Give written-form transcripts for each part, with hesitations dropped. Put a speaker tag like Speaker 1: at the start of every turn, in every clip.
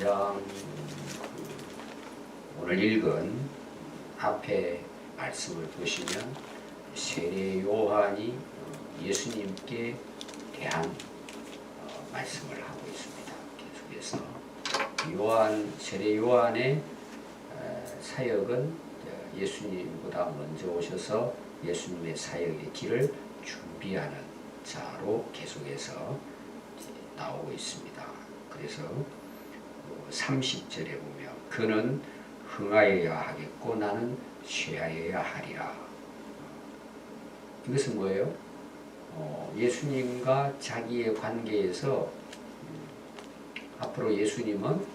Speaker 1: 3장 오늘 읽은 앞에 말씀을 보시면 세례 요한이 예수님께 대한 말씀을 하고 있습니다. 계속해서 세례 요한의 사역은 예수님보다 먼저 오셔서 예수님의 사역의 길을 준비하는 자로 계속해서 나오고 있습니다. 그래서 30절에 보면 그는 흥하여야 하겠고 나는 쇠하여야 하리라. 이것은 뭐예요? 예수님과 자기의 관계에서 앞으로 예수님은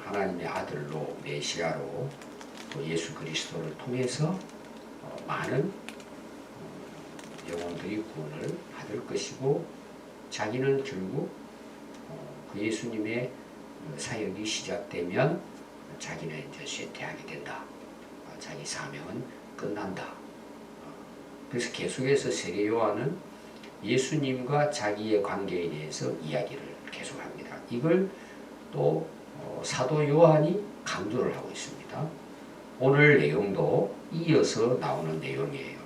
Speaker 1: 하나님의 아들로 메시아로 또 예수 그리스도를 통해서 많은 영혼들이 구원을 받을 것이고 자기는 결국 그 예수님의 사역이 시작되면 자기는 이제 쇠퇴하게 된다. 자기 사명은 끝난다. 그래서 계속해서 세례 요한은 예수님과 자기의 관계에 대해서 이야기를 계속합니다. 이걸 또 사도 요한이 강조를 하고 있습니다. 오늘 내용도 이어서 나오는 내용이에요.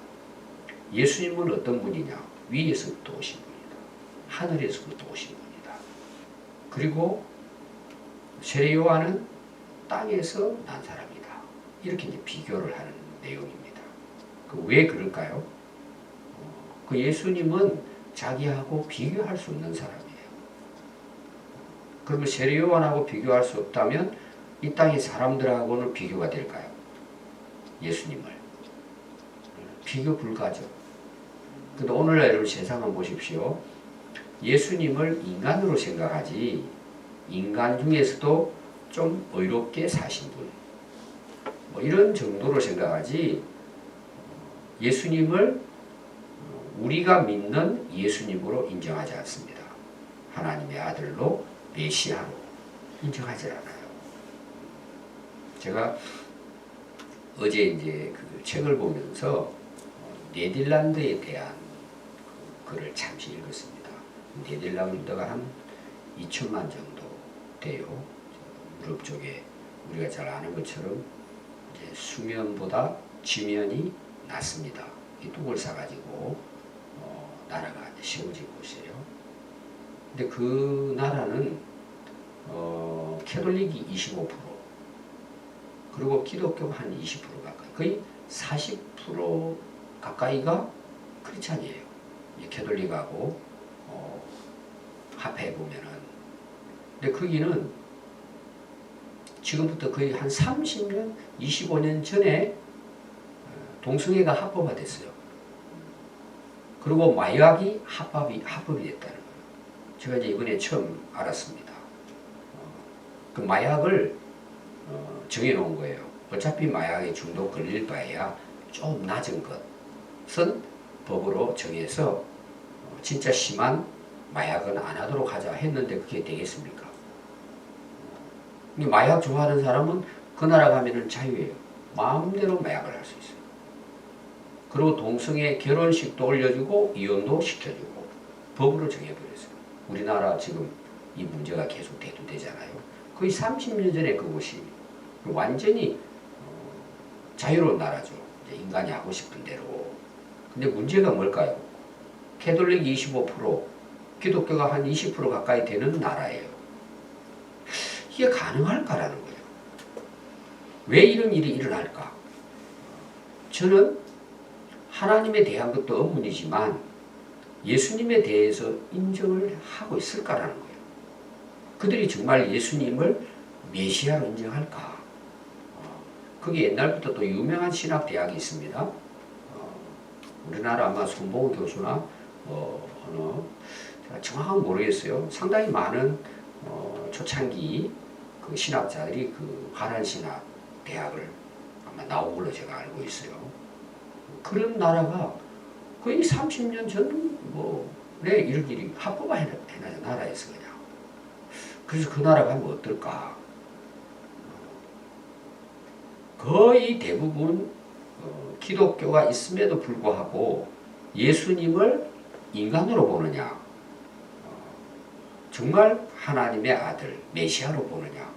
Speaker 1: 예수님은 어떤 분이냐? 위에서부터 오신 분이다. 하늘에서부터 오신 분이다. 그리고 세례 요한은 땅에서 난 사람이다. 이렇게 이제 비교를 하는 내용입니다. 왜 그럴까요? 그 예수님은 자기하고 비교할 수 없는 사람이에요. 그러면 세례 요한하고 비교할 수 없다면 이 땅의 사람들하고는 비교가 될까요? 예수님을. 비교 불가죠. 근데 오늘날 여러분 세상을 보십시오. 예수님을 인간으로 생각하지 인간 중에서도 좀 의롭게 사신 분 뭐 이런 정도로 생각하지 예수님을 우리가 믿는 예수님으로 인정하지 않습니다. 하나님의 아들로 메시아로 인정하지 않아요. 제가 어제 이제 그 책을 보면서 네덜란드에 대한 글을 잠시 읽었습니다. 네덜란드가 한 2천만 정도 돼요. 유럽 쪽에 우리가 잘 아는 것처럼 이제 수면보다 지면이 낮습니다. 이 뚝을 싸가지고 나라가 세워지고 있어요. 근데 그 나라는 캐톨릭이 25% 그리고 기독교가 한 20% 가까이 거의 40% 가까이가 크리스찬이에요. 캐톨릭하고 합해 보면은. 근데 거기는 지금부터 거의 한 30년, 25년 전에 동성애가 합법화 됐어요. 그리고 마약이 합법이 됐다는 거예요. 제가 이제 이번에 처음 알았습니다. 그 마약을 정해놓은 거예요. 어차피 마약에 중독 걸릴 바에야 좀 낮은 것은 법으로 정해서 진짜 심한 마약은 안 하도록 하자 했는데 그게 되겠습니까? 마약 좋아하는 사람은 그 나라 가면은 자유예요. 마음대로 마약을 할 수 있어요. 그리고 동성애 결혼식도 올려주고 이혼도 시켜주고 법으로 정해버렸어요. 우리나라 지금 이 문제가 계속 대두되잖아요. 거의 30년 전에 그것이 완전히 자유로운 나라죠. 인간이 하고 싶은 대로. 근데 문제가 뭘까요? 캐톨릭 25%, 기독교가 한 20% 가까이 되는 나라예요. 이게 가능할까라는 거예요. 왜 이런 일이 일어날까? 저는 하나님에 대한 것도 의문이지만 예수님에 대해서 인정을 하고 있을까라는 거예요. 그들이 정말 예수님을 메시아로 인정할까? 그게 옛날부터 또 유명한 신학대학이 있습니다. 우리나라 아마 손봉우 교수나 어느 제가 정확하게 모르겠어요. 상당히 많은 초창기 그 신학자들이 그 화란신학 대학을 아마 나온 걸로 제가 알고 있어요. 그런 나라가 거의 30년 전 이런 일이 합법화 해놔서 나라에서 그냥. 그래서 그 나라가 하면 어떨까? 거의 대부분 기독교가 있음에도 불구하고 예수님을 인간으로 보느냐? 정말 하나님의 아들 메시아로 보느냐.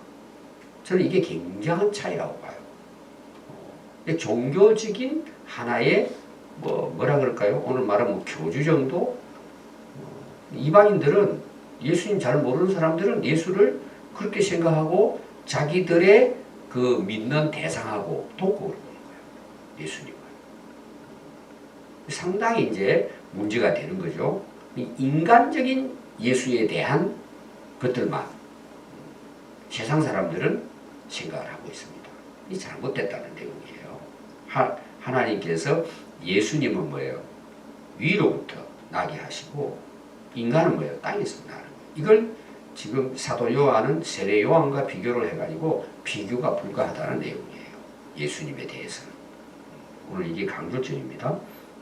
Speaker 1: 저는 이게 굉장한 차이라고 봐요. 종교적인 하나의 뭐라 그럴까요? 오늘 말하면 교주 정도? 이방인들은 예수님 잘 모르는 사람들은 예수를 그렇게 생각하고 자기들의 그 믿는 대상하고 동급으로 보는 거예요. 예수님을. 상당히 이제 문제가 되는 거죠. 인간적인 예수에 대한 것들만 세상 사람들은 생각을 하고 있습니다. 이 잘못됐다는 내용이에요. 하나님께서 예수님은 뭐예요? 위로부터 나게 하시고 인간은 뭐예요? 땅에서 나는 거예요. 이걸 지금 사도 요한은 세례 요한과 비교를 해가지고 비교가 불가하다는 내용이에요. 예수님에 대해서는. 오늘 이게 강조점입니다.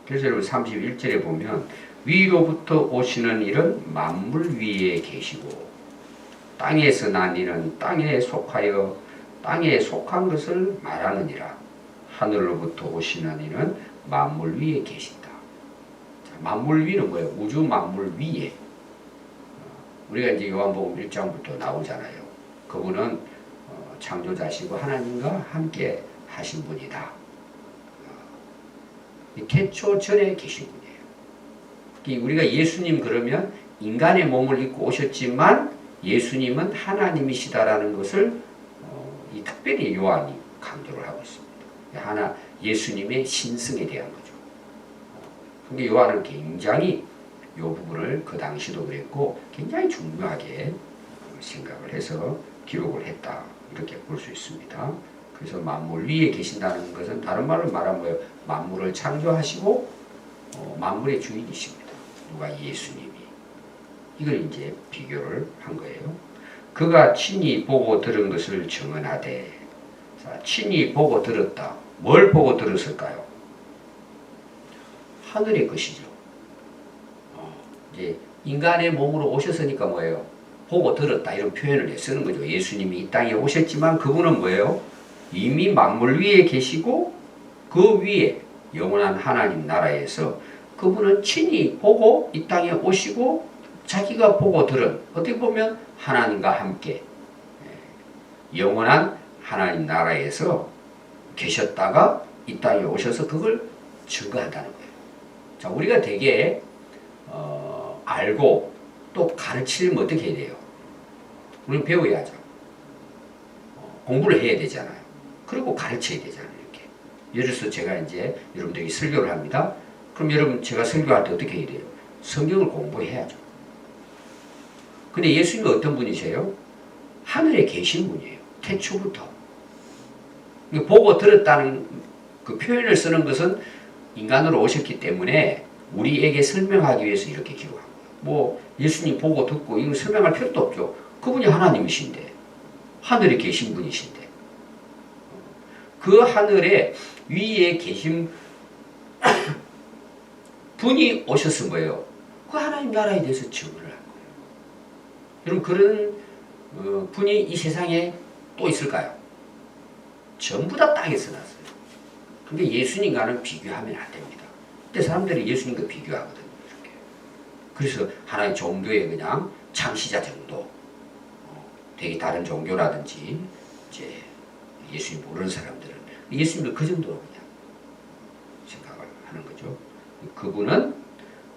Speaker 1: 그래서 여러분 31절에 보면 위로부터 오시는 이는 만물 위에 계시고 땅에서 난 이는 땅에 속하여 땅에 속한 것을 말하느니라. 하늘로부터 오시는 이는 만물 위에 계신다. 자, 만물 위는 뭐예요? 우주 만물 위에. 우리가 이제 요한복음 1장부터 나오잖아요. 그분은 창조자시고 하나님과 함께 하신 분이다. 태초 전에 계신 분이에요. 우리가 예수님 그러면 인간의 몸을 입고 오셨지만 예수님은 하나님이시다라는 것을 특별히 요한이 강조를 하고 있습니다. 예수님의 신성에 대한 거죠. 근데 요한은 굉장히 이 부분을 그 당시도 그랬고 굉장히 중요하게 생각을 해서 기록을 했다. 이렇게 볼 수 있습니다. 그래서 만물 위에 계신다는 것은 다른 말로 말하면 뭐예요? 만물을 창조하시고 만물의 주인이십니다. 누가? 예수님이. 이걸 이제 비교를 한 거예요. 그가 친히 보고 들은 것을 증언하되. 자, 친히 보고 들었다. 뭘 보고 들었을까요? 하늘의 것이죠. 이제 인간의 몸으로 오셨으니까 뭐예요? 보고 들었다 이런 표현을 쓰는 거죠. 예수님이 이 땅에 오셨지만 그분은 뭐예요? 이미 만물 위에 계시고 그 위에 영원한 하나님 나라에서 그분은 친히 보고 이 땅에 오시고 자기가 보고 들은 어떻게 보면 하나님과 함께 영원한 하나님 나라에서 계셨다가 이 땅에 오셔서 그걸 증거한다는 거예요. 자, 우리가 되게 알고 또 가르치려면 어떻게 해야 돼요? 우리는 배워야죠. 공부를 해야 되잖아요. 그리고 가르쳐야 되잖아요. 이렇게. 예를 들어서 제가 이제 여러분들에게 설교를 합니다. 그럼 여러분 제가 설교할 때 어떻게 해야 돼요? 성경을 공부해야죠. 근데 예수님은 어떤 분이세요? 하늘에 계신 분이에요. 태초부터. 보고 들었다는 그 표현을 쓰는 것은 인간으로 오셨기 때문에 우리에게 설명하기 위해서 이렇게 기록한 거예요. 뭐 예수님 보고 듣고 이거 설명할 필요도 없죠. 그분이 하나님이신데 하늘에 계신 분이신데 그 하늘에 위에 계신 분이 오셔서 뭐예요? 그 하나님 나라에 대해서 증언을 한 거예요. 여러분 그런 분이 이 세상에 또 있을까요? 전부 다 땅에서 났어요. 근데 예수님과는 비교하면 안 됩니다. 근데 사람들이 예수님과 비교하거든요. 이렇게. 그래서 하나의 종교의 그냥 창시자 정도, 되게 다른 종교라든지 이제 예수님 모르는 사람들은 예수님도 그 정도로 그냥 생각을 하는 거죠. 그분은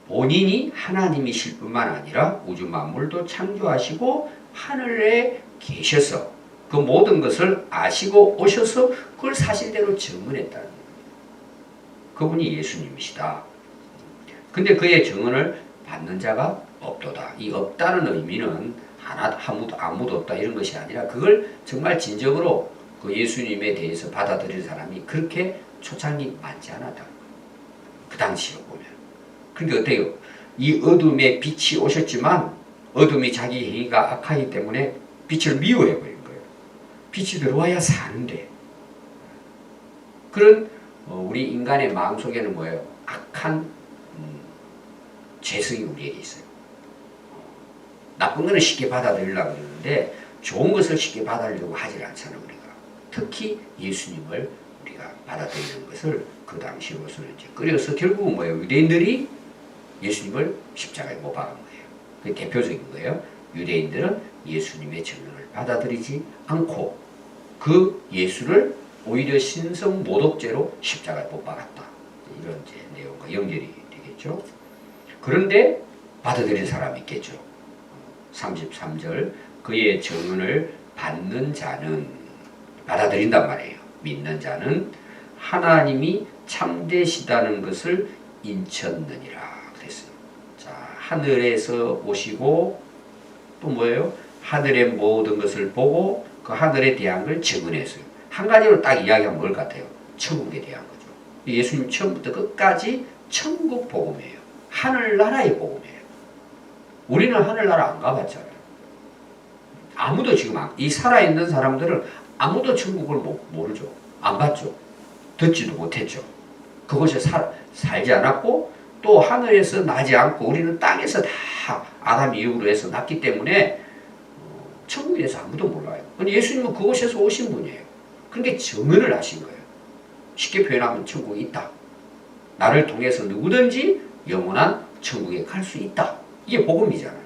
Speaker 1: 본인이 하나님이실 뿐만 아니라 우주 만물도 창조하시고 하늘에 계셔서 그 모든 것을 아시고 오셔서 그걸 사실대로 증언했다는 거예요. 그분이 예수님이시다. 근데 그의 증언을 받는 자가 없도다. 이 없다는 의미는 아무도 없다 이런 것이 아니라 그걸 정말 진정으로 그 예수님에 대해서 받아들일 사람이 그렇게 초창기 많지 않았다. 그 당시로 보면. 그러니까 어때요? 이 어둠에 빛이 오셨지만 어둠이 자기 행위가 악하기 때문에 빛을 미워해버린 거예요. 빛이 들어와야 사는데. 그런 우리 인간의 마음속에는 뭐예요? 악한 죄성이 우리에게 있어요. 나쁜 거는 쉽게 받아들이려고 그러는데 좋은 것을 쉽게 받아들이려고 하질 않잖아요. 우리가. 특히 예수님을 우리가 받아들이는 것을 그 당시로서는 이제 끓여서 결국은 뭐예요? 유대인들이 예수님을 십자가에 못 박은 거예요. 그게 대표적인 거예요. 유대인들은 예수님의 증언을 받아들이지 않고 그 예수를 오히려 신성 모독죄로 십자가에 못 박았다. 이런 이제 내용과 연결이 되겠죠. 그런데 받아들인 사람이 있겠죠. 33절 그의 증언을 받는 자는 받아들인단 말이에요. 믿는 자는 하나님이 참되시다는 것을 인쳤느니라 그랬어요. 자, 하늘에서 오시고 또 뭐예요? 하늘의 모든 것을 보고 그 하늘에 대한 걸 증언했어요. 한 가지로 딱 이야기하면 뭘 같아요? 천국에 대한 거죠. 예수님 처음부터 끝까지 천국 복음이에요. 하늘나라의 복음이에요. 우리는 하늘나라 안 가봤잖아요. 아무도 지금 이 살아있는 사람들은 아무도 천국을 모르죠. 안 봤죠. 듣지도 못했죠. 그곳에 살지 않았고 또 하늘에서 나지 않고 우리는 땅에서 다 아담 이후로 해서 났기 때문에 천국에 대해서 아무도 몰라요. 근데 예수님은 그곳에서 오신 분이에요. 그러니까 증언을 하신 거예요. 쉽게 표현하면 천국이 있다. 나를 통해서 누구든지 영원한 천국에 갈 수 있다. 이게 복음이잖아요.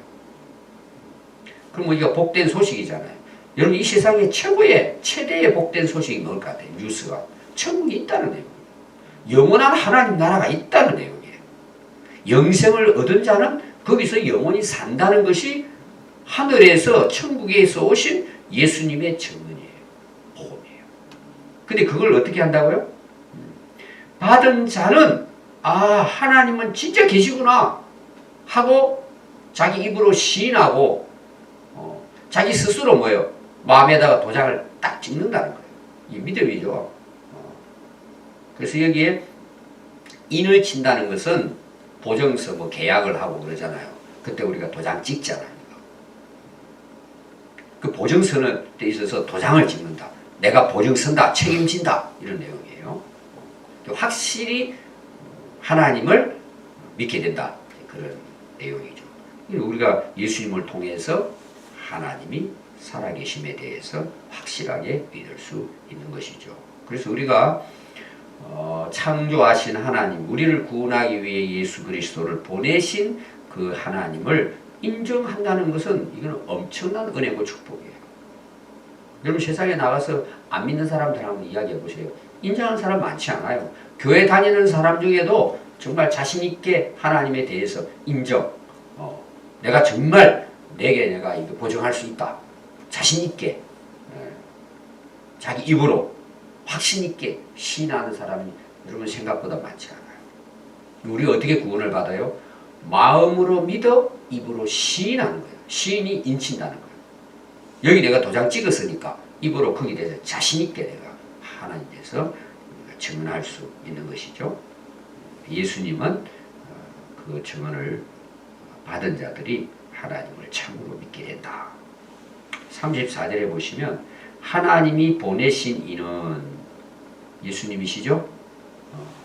Speaker 1: 그럼 이거 복된 소식이잖아요. 여러분 이 세상에 최대의 복된 소식이 뭘 같아요? 뉴스가. 천국이 있다는 내용이에요. 영원한 하나님 나라가 있다는 내용이에요. 영생을 얻은 자는 거기서 영원히 산다는 것이 하늘에서 천국에서 오신 예수님의 증언이에요. 복음이에요. 근데 그걸 어떻게 한다고요? 받은 자는 하나님은 진짜 계시구나 하고 자기 입으로 시인하고 자기 스스로 뭐예요? 마음에다가 도장을 딱 찍는다는 거예요. 이 믿음이죠. 그래서 여기에 인을 친다는 것은 보증서 계약을 하고 그러잖아요. 그때 우리가 도장 찍잖아요. 그 보증서는 때 있어서 도장을 찍는다. 내가 보증 쓴다. 책임진다. 이런 내용이에요. 확실히 하나님을 믿게 된다. 그런 내용이죠. 우리가 예수님을 통해서 하나님이 살아계심에 대해서 확실하게 믿을 수 있는 것이죠. 그래서 우리가 창조하신 하나님, 우리를 구원하기 위해 예수 그리스도를 보내신 그 하나님을 인정한다는 것은 이건 엄청난 은혜고 축복이에요. 여러분 세상에 나가서 안 믿는 사람들 한번 이야기해 보세요. 인정하는 사람 많지 않아요. 교회 다니는 사람 중에도 정말 자신 있게 하나님에 대해서 인정. 내가 정말 내가 이거 보증할 수 있다. 자신 있게 자기 입으로 확신 있게 시인하는 사람이 여러분 생각보다 많지 않아요. 우리가 어떻게 구원을 받아요? 마음으로 믿어 입으로 시인하는 거예요. 시인이 인친다는 거예요. 여기 내가 도장 찍었으니까 입으로 거기에 대해서 자신 있게 내가 하나님에 대해서 증언할 수 있는 것이죠. 예수님은 그 증언을 받은 자들이 하나님을 참으로 믿게 된다. 34절에 보시면 하나님이 보내신 이는 예수님이시죠?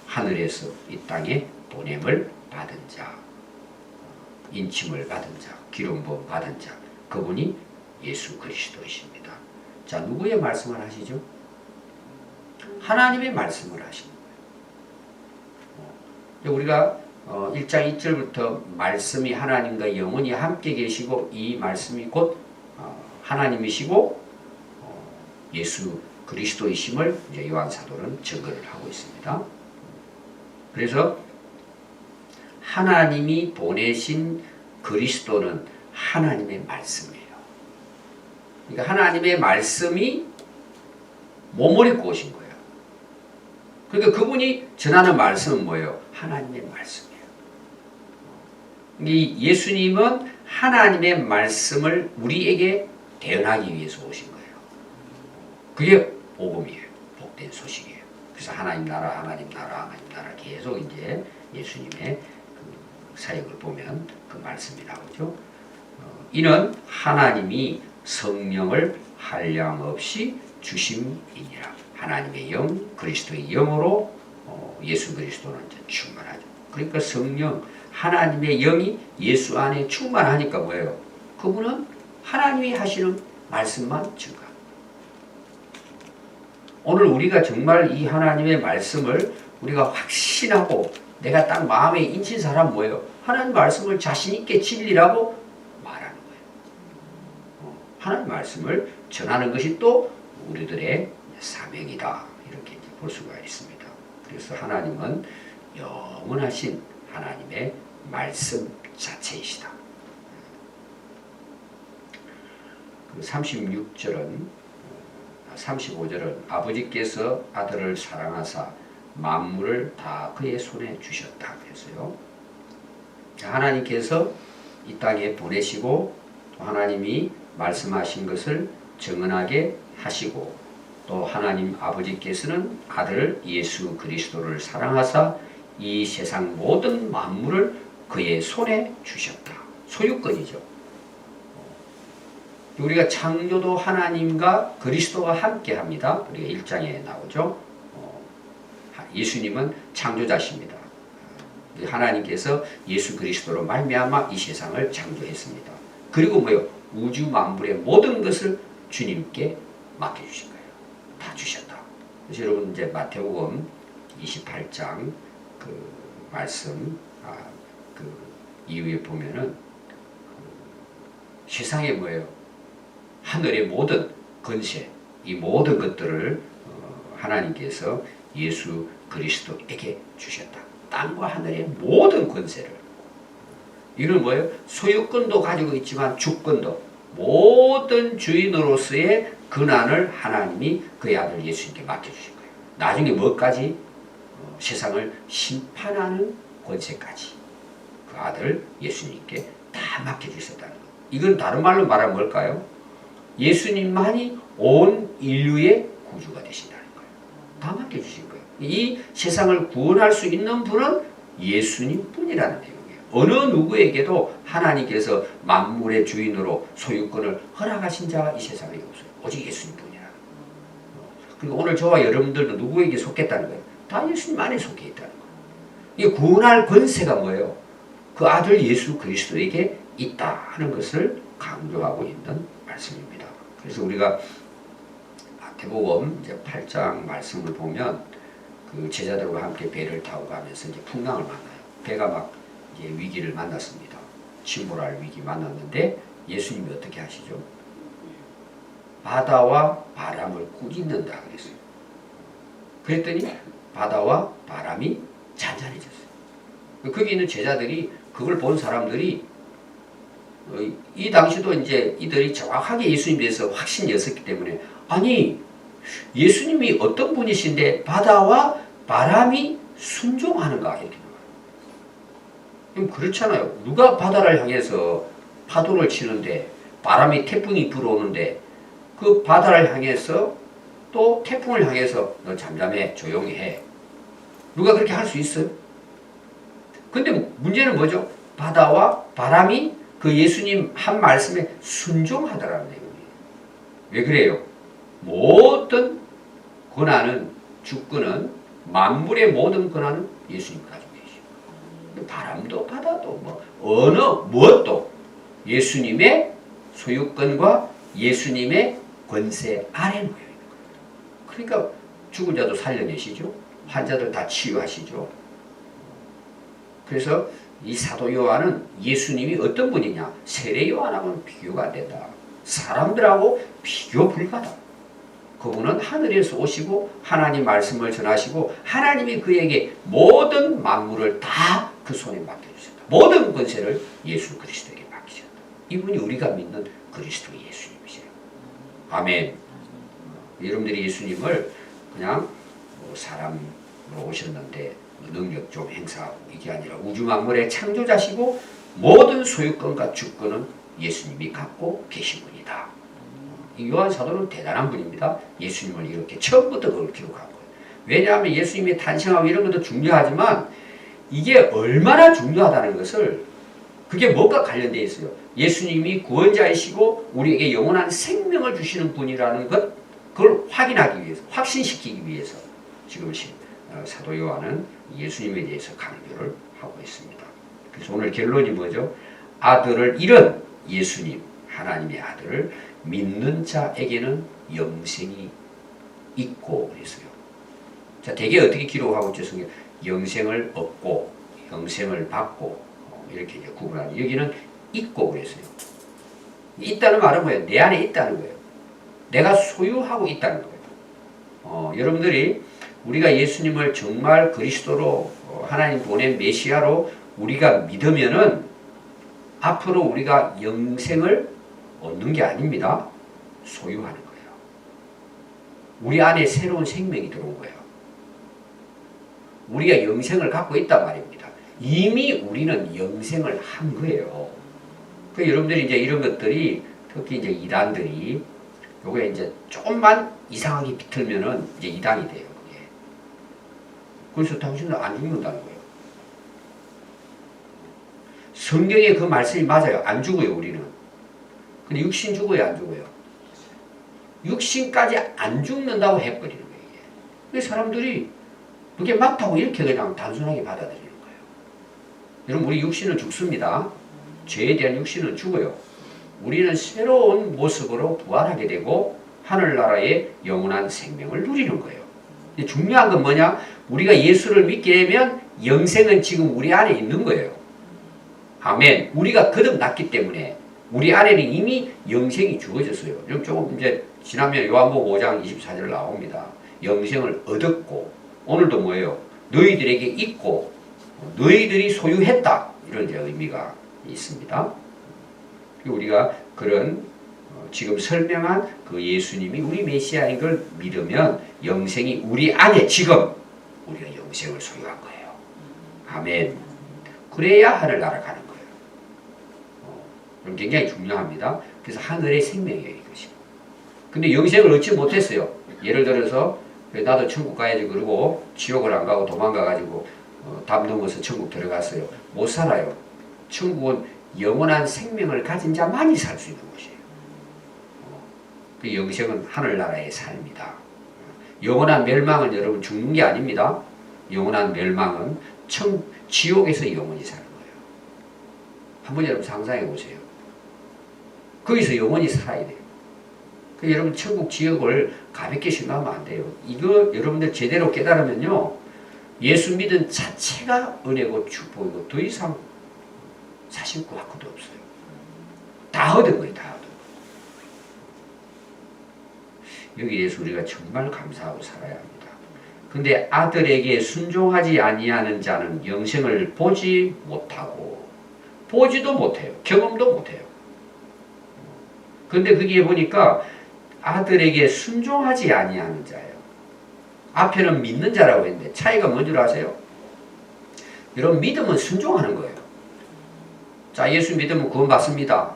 Speaker 1: 하늘에서 이 땅에 보냄을 받은 자, 인침을 받은 자, 기름 부음 받은 자, 그분이 예수 그리스도이십니다. 자, 누구의 말씀을 하시죠? 하나님의 말씀을 하시는 거예요. 우리가 1장 2절부터 말씀이 하나님과 영원히 함께 계시고 이 말씀이 곧 하나님이시고 예수 그리스도이심을 이제 요한 사도는 증거를 하고 있습니다. 그래서 하나님이 보내신 그리스도는 하나님의 말씀이에요. 그러니까 하나님의 말씀이 몸을 입고 오신 거예요. 그러니까 그분이 전하는 말씀은 뭐예요? 하나님의 말씀이에요. 이 예수님은 하나님의 말씀을 우리에게 대언하기 위해서 오신 거예요. 그게 복음이에요. 복된 소식이에요. 그래서 하나님 나라, 하나님 나라, 하나님 나라 계속 이제 예수님의 그 사역을 보면 그 말씀이 나오죠. 이는 하나님이 성령을 한량없이 주심이니라. 하나님의 영, 그리스도의 영으로 예수 그리스도는 이제 충만하죠. 그러니까 성령, 하나님의 영이 예수 안에 충만하니까 뭐예요? 그분은 하나님이 하시는 말씀만 증거합니다. 오늘 우리가 정말 이 하나님의 말씀을 우리가 확신하고 내가 딱 마음에 인친 사람 뭐예요? 하나님 말씀을 자신 있게 진리라고 말하는 거예요. 하나님 말씀을 전하는 것이 또 우리들의 사명이다. 이렇게 볼 수가 있습니다. 그래서 하나님은 영원하신 하나님의 말씀 자체이시다. 36절은 35절은 아버지께서 아들을 사랑하사 만물을 다 그의 손에 주셨다 그랬어요. 하나님께서 이 땅에 보내시고 또 하나님이 말씀하신 것을 정언하게 하시고 또 하나님 아버지께서는 아들 예수 그리스도를 사랑하사 이 세상 모든 만물을 그의 손에 주셨다. 소유권이죠. 우리가 창조도 하나님과 그리스도와 함께 합니다. 우리가 1장에 나오죠. 예수님은 창조자십니다. 하나님께서 예수 그리스도로 말미암아 이 세상을 창조했습니다. 그리고 뭐요? 우주 만물의 모든 것을 주님께 맡겨주신 거예요. 다 주셨다. 그래서 여러분 이제 마태복음 28장 그 말씀 그 이후에 보면은 세상에 뭐예요? 하늘의 모든 권세, 이 모든 것들을 하나님께서 예수 그리스도에게 주셨다. 땅과 하늘의 모든 권세를. 이건 뭐예요? 소유권도 가지고 있지만 주권도 모든 주인으로서의 권한을 하나님이 그의 아들 예수님께 맡겨주신 거예요. 나중에 뭐까지? 세상을 심판하는 권세까지 그 아들 예수님께 다 맡겨주셨다는 거예요. 이건 다른 말로 말하면 뭘까요? 예수님만이 온 인류의 구주가 되신다는 거예요. 다 맡겨주신 거예요. 이 세상을 구원할 수 있는 분은 예수님 뿐이라는 내용이에요. 어느 누구에게도 하나님께서 만물의 주인으로 소유권을 허락하신 자가 이 세상에 없어요. 오직 예수님 뿐이라는 거예요. 그리고 오늘 저와 여러분들도 누구에게 속했다는 거예요? 다 예수님 안에 속해 있다는 거예요. 이 구원할 권세가 뭐예요? 그 아들 예수 그리스도에게 있다 하는 것을 강조하고 있는 말씀입니다. 그래서 우리가 마태복음 이제 8장 말씀을 보면 그 제자들과 함께 배를 타고 가면서 이제 풍랑을 만나요. 배가 막 이제 위기를 만났습니다. 침몰할 위기 만났는데 예수님이 어떻게 하시죠? 바다와 바람을 꾸짖는다 그랬어요. 그랬더니 바다와 바람이 잔잔해졌어요. 거기 있는 제자들이 그걸 본 사람들이 이 당시도 이제 이들이 정확하게 예수님에 대해서 확신이었기 때문에 아니 예수님이 어떤 분이신데 바다와 바람이 순종하는가 이렇게 그럼 그렇잖아요. 누가 바다를 향해서 파도를 치는데 바람이 태풍이 불어오는데 그 바다를 향해서 또 태풍을 향해서 너 잠잠해 조용히 해. 누가 그렇게 할 수 있어요? 근데 문제는 뭐죠? 바다와 바람이 그 예수님 한 말씀에 순종하더라는 내용이에요. 왜 그래요? 모든 권한은 주권은 만물의 모든 권한은 예수님 가지고 계시고 바람도 바다도 뭐 어느 무엇도 예수님의 소유권과 예수님의 권세 아래 놓여 있는 거예요. 그러니까 죽은 자도 살려내시죠. 환자들 다 치유하시죠. 그래서 이 사도 요한은 예수님이 어떤 분이냐? 세례 요한하고는 비교가 안 된다. 사람들하고 비교 불가다. 그분은 하늘에서 오시고 하나님 말씀을 전하시고 하나님이 그에게 모든 만물을 다 그 손에 맡겨주셨다. 모든 권세를 예수 그리스도에게 맡기셨다. 이분이 우리가 믿는 그리스도 예수님이세요. 아멘. 여러분들이 예수님을 그냥 사람으로 오셨는데 능력 좀 행사하고 이게 아니라 우주 만물의 창조자시고 모든 소유권과 주권은 예수님이 갖고 계신 분이다. 이 요한 사도는 대단한 분입니다. 예수님을 이렇게 처음부터 그걸 기록한 거예요. 왜냐하면 예수님의 탄생하고 이런 것도 중요하지만 이게 얼마나 중요하다는 것을 그게 뭐가 관련되어 있어요. 예수님이 구원자이시고 우리에게 영원한 생명을 주시는 분이라는 것 그걸 확인하기 위해서 확신시키기 위해서 지금 사도 요한은 예수님에 대해서 강조를 하고 있습니다. 그래서 오늘 결론이 뭐죠? 아들을 잃은 예수님 하나님의 아들을 믿는 자에게는 영생이 있고 그랬어요. 자, 대개 어떻게 기록하고 있죠? 성경 영생을 얻고 영생을 받고 이렇게 이제 구분하죠. 여기는 있고 그랬어요. 있다는 말은 뭐예요? 내 안에 있다는 거예요. 내가 소유하고 있다는 거예요. 여러분들이 우리가 예수님을 정말 그리스도로 하나님 보낸 메시아로 우리가 믿으면은 앞으로 우리가 영생을 얻는 게 아닙니다. 소유하는 거예요. 우리 안에 새로운 생명이 들어온 거예요. 우리가 영생을 갖고 있단 말입니다. 이미 우리는 영생을 한 거예요. 그 여러분들이 이제 이런 것들이 특히 이제 이단들이 요게 이제 조금만 이상하게 비틀면은 이제 이단이 돼요. 그게. 그래서 당신은 안 죽는다는 거예요. 성경에 그 말씀이 맞아요. 안 죽어요, 우리는. 근데 육신 죽어요, 안 죽어요? 육신까지 안 죽는다고 해버리는 거예요, 이게. 그래서 사람들이 그게 맞다고 이렇게 그냥 단순하게 받아들이는 거예요. 여러분, 우리 육신은 죽습니다. 죄에 대한 육신은 죽어요. 우리는 새로운 모습으로 부활하게 되고 하늘나라의 영원한 생명을 누리는 거예요. 근데 중요한 건 뭐냐? 우리가 예수를 믿게 되면 영생은 지금 우리 안에 있는 거예요. 아멘. 우리가 거듭났기 때문에 우리 안에는 이미 영생이 주어졌어요. 조금 이제 지나면 요한복음 5장 24절 나옵니다. 영생을 얻었고 오늘도 뭐예요? 너희들에게 있고 너희들이 소유했다. 이런 이제 의미가 있습니다. 우리가 그런 지금 설명한 그 예수님이 우리 메시아인 걸 믿으면 영생이 우리 안에 지금 우리가 영생을 소유한 거예요. 아멘. 그래야 하늘나라 가는 거예요. 굉장히 중요합니다. 그래서 하늘의 생명이에요, 이것이. 근데 영생을 얻지 못했어요. 예를 들어서 나도 천국 가야지 그러고 지옥을 안 가고 도망가가지고 담 넘어서 천국 들어갔어요. 못 살아요. 천국은 영원한 생명을 가진 자만이 살 수 있는 곳이에요. 그 영생은 하늘나라의 삶이다. 영원한 멸망은 여러분 죽는 게 아닙니다. 영원한 멸망은 지옥에서 영원히 사는 거예요. 한번 여러분 상상해 보세요. 거기서 영원히 살아야 돼요. 그 여러분 천국 지옥을 가볍게 생각하면 안 돼요. 이거 여러분들 제대로 깨달으면요. 예수 믿은 자체가 은혜고 축복이고 더 이상 사실 구하고도 없어요. 다 얻은 거예요. 다 얻은 거예요. 여기에 대해서 우리가 정말 감사하고 살아야 합니다. 근데 아들에게 순종하지 아니하는 자는 영생을 보지 못하고 보지도 못해요. 경험도 못해요. 근데 거기에 보니까 아들에게 순종하지 아니하는 자예요. 앞에는 믿는 자라고 했는데 차이가 뭔 줄 아세요? 여러분 믿음은 순종하는 거예요. 자, 예수 믿으면 구원 받습니다.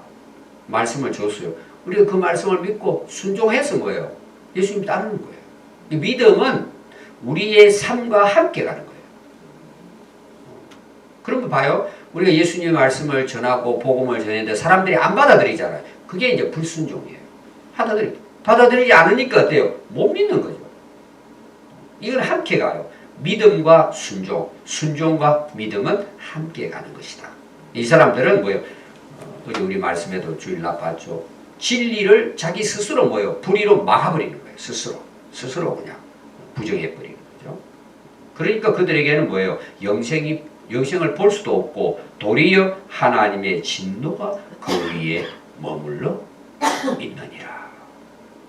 Speaker 1: 말씀을 줬어요. 우리가 그 말씀을 믿고 순종했은 거예요. 예수님 따르는 거예요. 믿음은 우리의 삶과 함께 가는 거예요. 그러면 봐요. 우리가 예수님의 말씀을 전하고 복음을 전했는데 사람들이 안 받아들이잖아요. 그게 이제 불순종이에요. 받아들이지 않으니까 어때요? 못 믿는 거죠. 이건 함께 가요. 믿음과 순종, 순종과 믿음은 함께 가는 것이다. 이 사람들은 뭐예요? 우리 말씀에도 주일 나빴죠. 진리를 자기 스스로 뭐예요? 불의로 막아버리는 거예요. 스스로 그냥 부정해버리는 거죠. 그러니까 그들에게는 뭐예요? 영생을 볼 수도 없고 도리어 하나님의 진노가 그 위에 머물러 있느니라.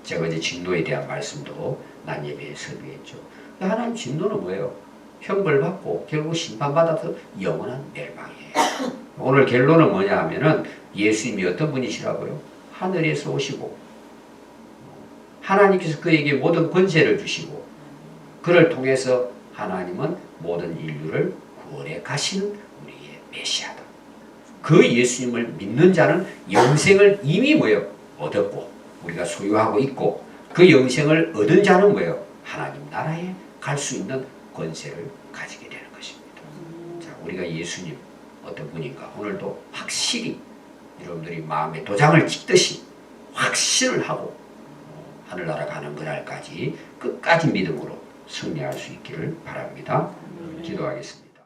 Speaker 1: 제가 이제 진노에 대한 말씀도 난 예배에 설명했죠. 하나님 진노는 뭐예요? 형벌받고 결국 심판받아서 영원한 멸망이에요. 오늘 결론은 뭐냐 하면은 예수님이 어떤 분이시라고요? 하늘에서 오시고 하나님께서 그에게 모든 권세를 주시고 그를 통해서 하나님은 모든 인류를 구원해 가시는 우리의 메시아다. 그 예수님을 믿는 자는 영생을 이미 뭐예요? 얻었고 우리가 소유하고 있고 그 영생을 얻은 자는 뭐예요? 하나님 나라에 갈 수 있는 권세를 가지게 되는 것입니다. 자, 우리가 예수님 어떤 분인가 오늘도 확실히 여러분들이 마음에 도장을 찍듯이 확신을 하고 하늘나라 가는 그날까지 끝까지 믿음으로 승리할 수 있기를 바랍니다. 기도하겠습니다.